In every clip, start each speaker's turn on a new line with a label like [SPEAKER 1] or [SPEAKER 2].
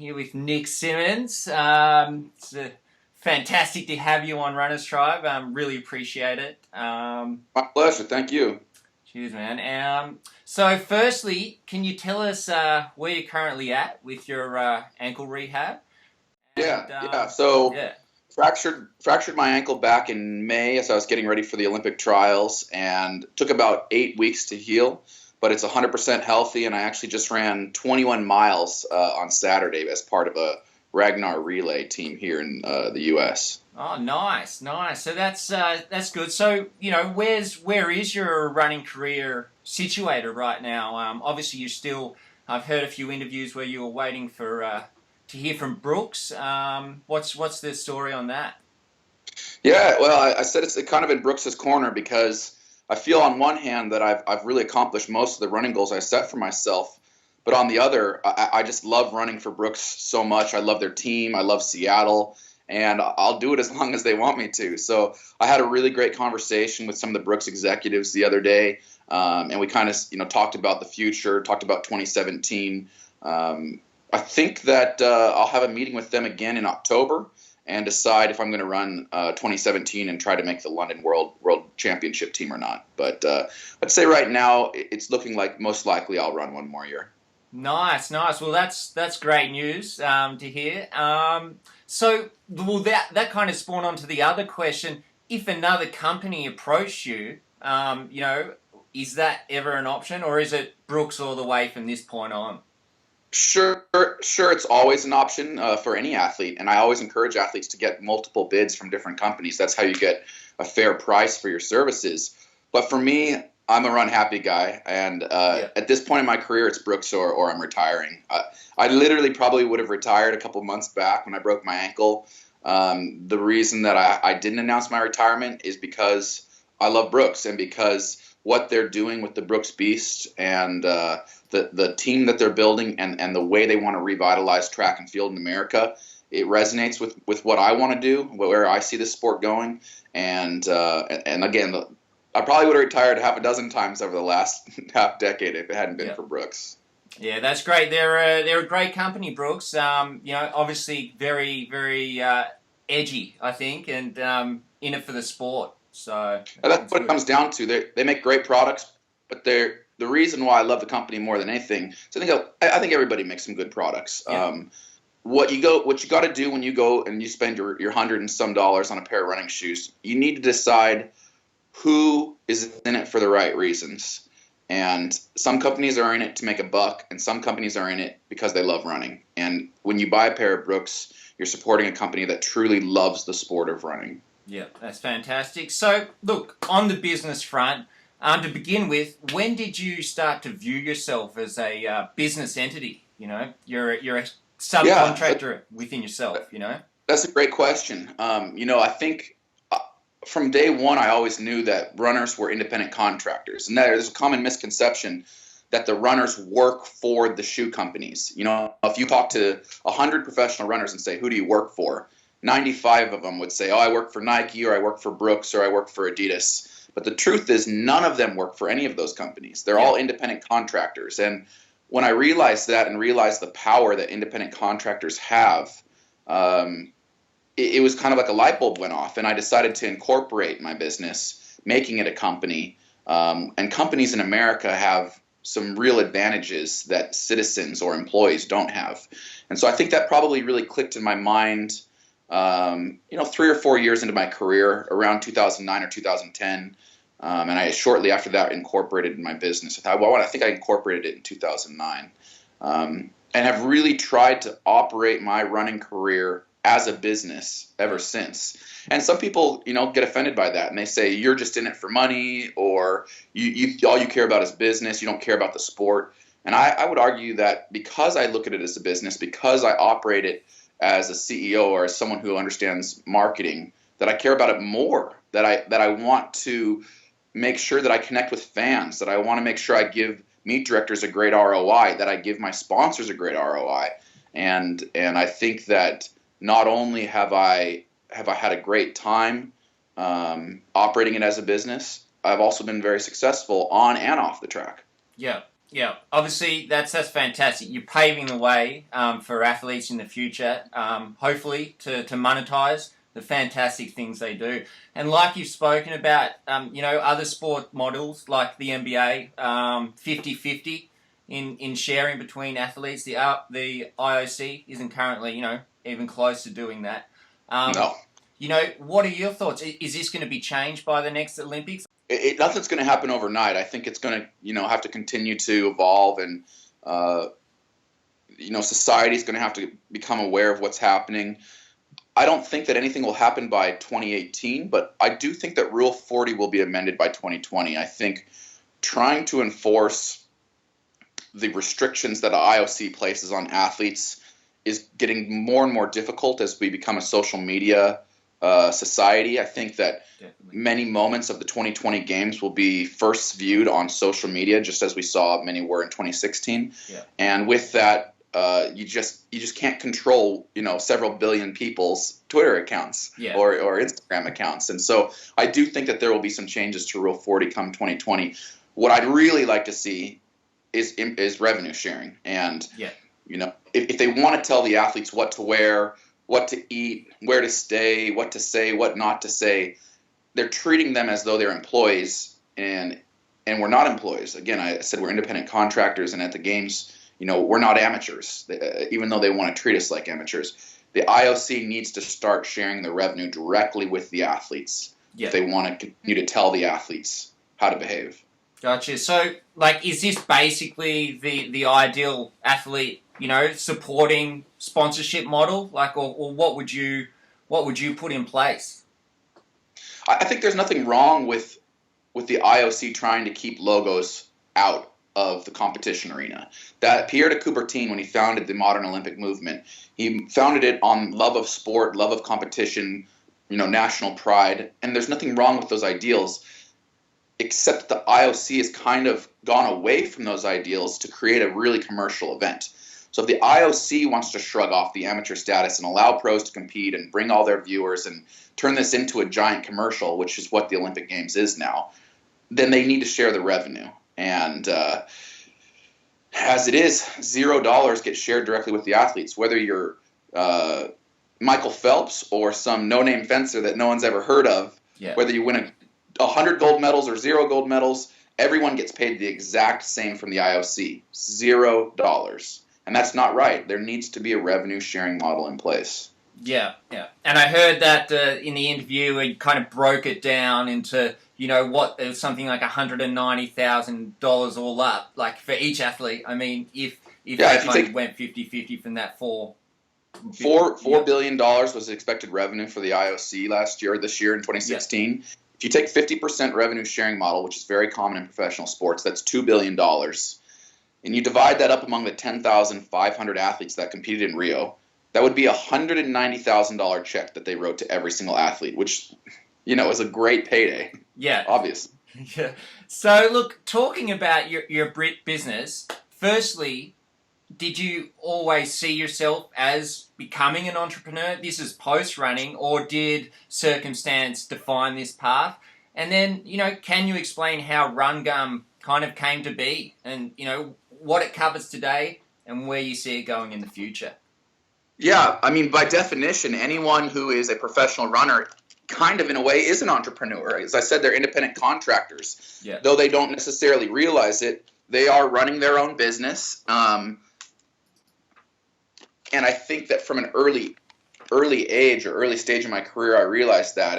[SPEAKER 1] here with Nick Symmonds. It's fantastic to have you on Runners Tribe. Really appreciate it.
[SPEAKER 2] My pleasure. Thank you.
[SPEAKER 1] Cheers, man. So, firstly, can you tell us where you're currently at with your ankle rehab? And
[SPEAKER 2] Yeah. So
[SPEAKER 1] yeah,
[SPEAKER 2] fractured my ankle back in May as I was getting ready for the Olympic trials, and took about 8 weeks to heal. But it's 100% healthy, and I actually just ran 21 miles on Saturday as part of a Ragnar relay team here in the U.S.
[SPEAKER 1] oh, nice, nice. So that's good. So where is your running career situated right now? Obviously, you still. I've heard a few interviews where you were waiting for to hear from Brooks. What's the story on that?
[SPEAKER 2] Yeah, well, I said it's kind of in Brooks's corner because I feel on one hand that I've really accomplished most of the running goals I set for myself, but on the other, I just love running for Brooks so much. I love their team. I love Seattle, and I'll do it as long as they want me to. So I had a really great conversation with some of the Brooks executives the other day, and we kind of talked about the future, talked about 2017. I think that I'll have a meeting with them again in October and decide if I'm going to run 2017 and try to make the London World Championship team or not. But I'd say right now it's looking like most likely I'll run one more year.
[SPEAKER 1] Nice, nice. Well, that's great news to hear. That kind of spawned on to the other question. If another company approached you, is that ever an option, or is it Brooks all the way from this point on?
[SPEAKER 2] Sure. It's always an option for any athlete, and I always encourage athletes to get multiple bids from different companies. That's how you get a fair price for your services. But for me, I'm a run happy guy, and
[SPEAKER 1] Yeah.
[SPEAKER 2] at this point in my career, it's Brooks or I'm retiring. I literally probably would have retired a couple months back when I broke my ankle. The reason that I didn't announce my retirement is because I love Brooks and because what they're doing with the Brooks Beast and the team that they're building and the way they want to revitalize track and field in America, it resonates with what I want to do, where I see this sport going. And again, I probably would have retired half a dozen times over the last half decade if it hadn't been
[SPEAKER 1] Yeah.
[SPEAKER 2] for Brooks.
[SPEAKER 1] Yeah, that's great. They're a great company, Brooks. Obviously very very edgy, I think, and in it for the sport. So
[SPEAKER 2] And that's
[SPEAKER 1] it's
[SPEAKER 2] what it
[SPEAKER 1] good.
[SPEAKER 2] comes down to. They make great products, but the reason why I love the company more than anything is I think everybody makes some good products.
[SPEAKER 1] Yeah,
[SPEAKER 2] What you got to do when you go and you spend your hundred and some dollars on a pair of running shoes, you need to decide who is in it for the right reasons. And some companies are in it to make a buck, and some companies are in it because they love running. And when you buy a pair of Brooks, you're supporting a company that truly loves the sport of running.
[SPEAKER 1] yeah, that's fantastic. So look, on the business front, to begin with, when did you start to view yourself as a business entity? You're a
[SPEAKER 2] Yeah,
[SPEAKER 1] subcontractor within yourself.
[SPEAKER 2] that's a great question. I think from day one, I always knew that runners were independent contractors, and there's a common misconception that the runners work for the shoe companies. If you talk to 100 professional runners and say, "Who do you work for?" 95 of them would say, "Oh, I work for Nike, or I work for Brooks, or I work for Adidas." But the truth is, none of them work for any of those companies. They're
[SPEAKER 1] Yeah,
[SPEAKER 2] all independent contractors. And when I realized that and realized the power that independent contractors have, um, it was kind of like a light bulb went off, and I decided to incorporate my business, making it a company. And companies in America have some real advantages that citizens or employees don't have. And so I think that probably really clicked in my mind, 3 or 4 years into my career, around 2009 or 2010. And I shortly after that incorporated in my business. I think I incorporated it in 2009, and have really tried to operate my running career as a business ever since. And some people, get offended by that, and they say you're just in it for money, or you all you care about is business. You don't care about the sport. And I would argue that because I look at it as a business, because I operate it as a CEO or as someone who understands marketing, that I care about it more. That I want to make sure that I connect with fans. That I want to make sure I give meet directors a great ROI. That I give my sponsors a great ROI. And I think that not only have I had a great time operating it as a business, I've also been very successful on and off the track.
[SPEAKER 1] yeah. Yeah, obviously that's fantastic. You're paving the way for athletes in the future, hopefully to monetize the fantastic things they do. And like you've spoken about, other sport models like the NBA, 50-50 in sharing between athletes. The IOC isn't currently, even close to doing that. Um,
[SPEAKER 2] No.
[SPEAKER 1] what are your thoughts? Is this going to be changed by the next Olympics?
[SPEAKER 2] Nothing's going to happen overnight. I think it's going to, have to continue to evolve, and society's going to have to become aware of what's happening. I don't think that anything will happen by 2018, but I do think that Rule 40 will be amended by 2020. I think trying to enforce the restrictions that the IOC places on athletes is getting more and more difficult as we become a social media society. I think that many moments of the 2020 games will be first viewed on social media, just as we saw many were in 2016.
[SPEAKER 1] Yeah.
[SPEAKER 2] And with that, you just can't control several billion people's Twitter accounts or Instagram accounts. And so I do think that there will be some changes to Rule 40 come 2020. What I'd really like to see is revenue sharing, and if they want to tell the athletes what to wear, what to eat, where to stay, what to say, what not to say, they're treating them as though they're employees, and we're not employees. Again, I said we're independent contractors, and at the games, we're not amateurs, even though they want to treat us like amateurs. The IOC needs to start sharing the revenue directly with the athletes if they want to continue to tell the athletes how to behave.
[SPEAKER 1] Gotcha. So, is this basically the ideal athlete, supporting sponsorship model? Or what would you put in place?
[SPEAKER 2] I think there's nothing wrong with the IOC trying to keep logos out of the competition arena. That Pierre de Coubertin, when he founded the modern Olympic movement, he founded it on love of sport, love of competition, national pride, and there's nothing wrong with those ideals, except the IOC has kind of gone away from those ideals to create a really commercial event. So if the IOC wants to shrug off the amateur status and allow pros to compete and bring all their viewers and turn this into a giant commercial, which is what the Olympic Games is now, then they need to share the revenue. And as it is, $0 gets shared directly with the athletes, whether you're Michael Phelps or some no-name fencer that no one's ever heard of, whether you win 100 gold medals or 0 gold medals, everyone gets paid the exact same from the IOC, $0. And that's not right. There needs to be a revenue sharing model in place.
[SPEAKER 1] Yeah. And I heard that in the interview, he kind of broke it down into, what it was something like $190,000 all up, for each athlete. I mean, if they kind of went 50-50 from that $4
[SPEAKER 2] billion was the expected revenue for the IOC this year in 2016. Yeah. If you take 50% revenue sharing model, which is very common in professional sports, that's $2 billion. And you divide that up among the 10,500 athletes that competed in Rio, that would be a $190,000 check that they wrote to every single athlete, which, is a great payday.
[SPEAKER 1] Yeah.
[SPEAKER 2] Obviously.
[SPEAKER 1] Yeah. So, look, talking about your business, firstly, did you always see yourself as becoming an entrepreneur? This is post-running, or did circumstance define this path? And then, can you explain how Run Gum kind of came to be and, what it covers today and where you see it going in the future?
[SPEAKER 2] Yeah, I mean, by definition, anyone who is a professional runner kind of, in a way, is an entrepreneur. As I said, they're independent contractors.
[SPEAKER 1] Yeah.
[SPEAKER 2] Though they don't necessarily realize it, they are running their own business. And I think that from an early age or early stage in my career, I realized that.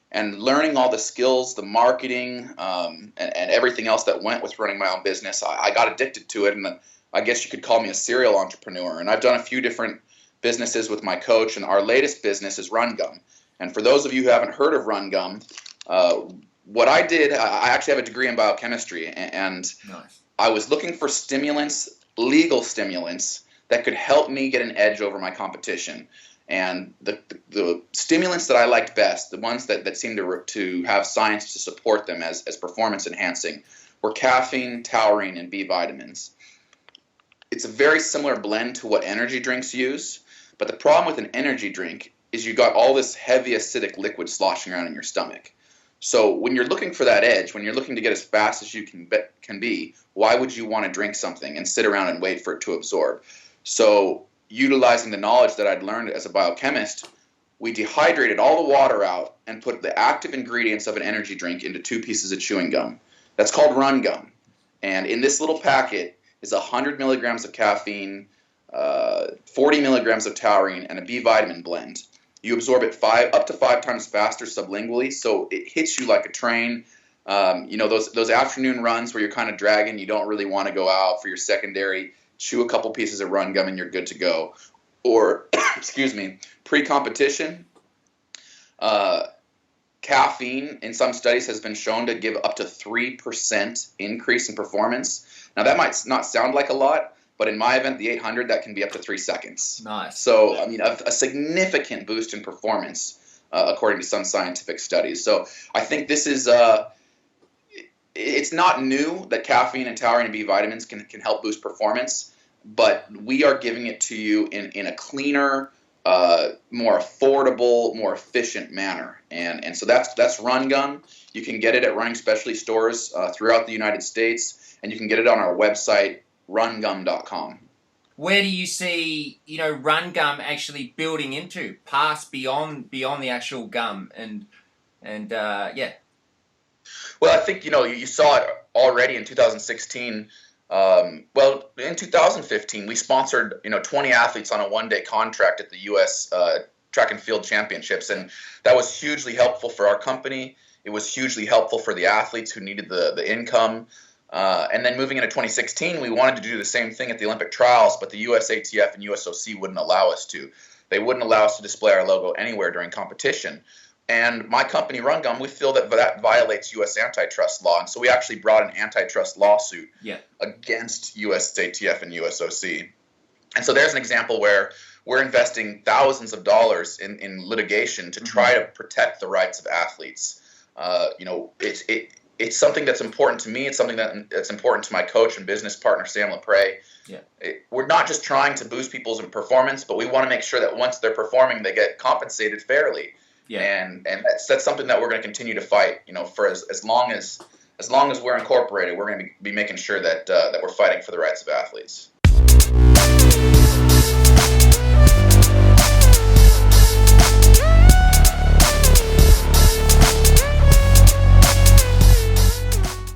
[SPEAKER 2] And learning all the skills, the marketing, and everything else that went with running my own business, I got addicted to it. And I guess you could call me a serial entrepreneur. And I've done a few different businesses with my coach, and our latest business is Run Gum. And for those of you who haven't heard of Run Gum, what I did, I actually have a degree in biochemistry, and
[SPEAKER 1] nice.
[SPEAKER 2] I was looking for stimulants, legal stimulants, that could help me get an edge over my competition. And the stimulants that I liked best, the ones that seemed to have science to support them as performance enhancing, were caffeine, taurine, and B vitamins. It's a very similar blend to what energy drinks use, but the problem with an energy drink is you got all this heavy acidic liquid sloshing around in your stomach. So when you're looking for that edge, when you're looking to get as fast as you can be, why would you want to drink something and sit around and wait for it to absorb? So utilizing the knowledge that I'd learned as a biochemist, we dehydrated all the water out and put the active ingredients of an energy drink into 2 pieces of chewing gum. That's called run gum. And in this little packet is 100 milligrams of caffeine, 40 milligrams of taurine, and a B vitamin blend. You absorb it up to 5 times faster sublingually, so it hits you like a train. Those afternoon runs where you're kind of dragging, you don't really want to go out for your secondary, chew a couple pieces of run gum and you're good to go. Or, excuse me, pre-competition, caffeine in some studies has been shown to give up to 3% increase in performance. Now that might not sound like a lot, but in my event, the 800, that can be up to 3 seconds.
[SPEAKER 1] Nice.
[SPEAKER 2] So, I mean, a significant boost in performance, according to some scientific studies. So I think this is, it's not new that caffeine and taurine and B vitamins can help boost performance, but we are giving it to you in a cleaner, more affordable, more efficient manner. And so that's Run Gum. You can get it at running specialty stores throughout the United States, and you can get it on our website, rungum.com.
[SPEAKER 1] Where do you see, Run Gum actually building into, past beyond the actual gum and yeah?
[SPEAKER 2] Well, I think, you saw it already in 2016. In 2015, we sponsored, 20 athletes on a one-day contract at the U.S. Track and Field Championships, and that was hugely helpful for our company. It was hugely helpful for the athletes who needed the income. And then moving into 2016, we wanted to do the same thing at the Olympic trials, but the USATF and USOC wouldn't allow us to. They wouldn't allow us to display our logo anywhere during competition. And my company, Run Gum, we feel that violates U.S. antitrust law. And so we actually brought an antitrust lawsuit against USATF and USOC. And so there's an example where we're investing thousands of dollars in litigation to try to protect the rights of athletes. It's something that's important to me. It's something that's important to my coach and business partner, Sam LaPre. Yeah. We're not just trying to boost people's performance, but we want to make sure that once they're performing, they get compensated fairly. Yeah. And that's something that we're going to continue to fight. For as long as we're incorporated, we're going to be making sure that we're fighting for the rights of athletes.